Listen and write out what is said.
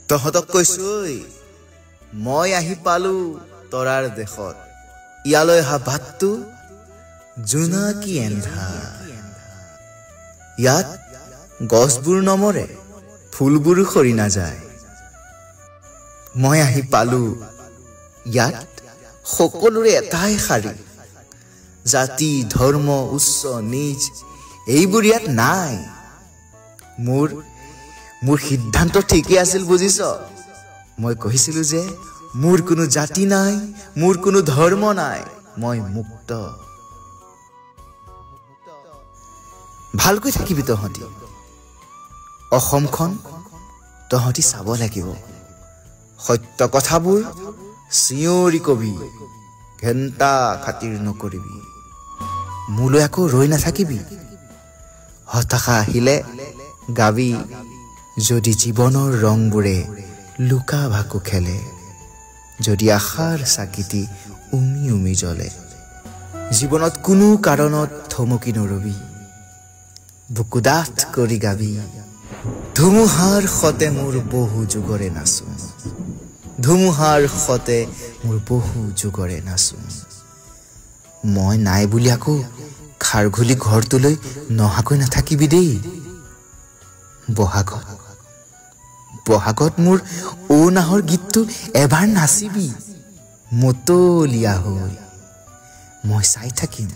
তহঁতক কৈছোঁ মই আহি পালো তৰাৰ দেশত ইয়ালৈ অহা বাটটো জোনাকী এন্ধাৰ ইয়াত গছবোৰ নমৰে ফুলবোৰ সৰি নাযায় মই আহি পালো ইয়াত সকলোৰে এটাই শাৰী জাতি ধৰ্ম উচ্চ নীচ এইবোৰ ইয়াত নাই মোৰ সিদ্ধান্ত ঠিকই আছিল বুজিছ মই কৈছিলো যে মোৰ কোনো জাতি নাই মোৰ কোনো ধৰ্ম নাই মই মুক্ত ভালকৈ থাকিবি তহঁতি অসমখন তহঁতি চাব লাগিব সত্য কথাবোৰ চিঞৰি কবি ঘণ্টা খাতিৰ নকৰিবি মোলৈ আকৌ ৰৈ নাথাকিবি হতাশা আহিলে গাবি যদি জীৱনৰ ৰংবোৰে লুকা ভাকু খেলে যদি আশাৰ চাকিটি উমি উমি জ্বলে জীৱনত কোনো কাৰণত থমকি নৰবি বুকু ডাঠ কৰি গাবি ধুমুহাৰ সতে মোৰ বহু যুগৰে নাচো ধুমুহাৰ সতে মোৰ বহু যুগৰে নাচো মই নাই বুলি আকৌ খাৰঘুলি ঘৰটোলৈ নহাকৈ নাথাকিবি দেই বহাগত মোৰ ঔ নাহৰ গীতটো এবাৰ নাচিবি মতলীয়া হৈ মই চাই থাকিম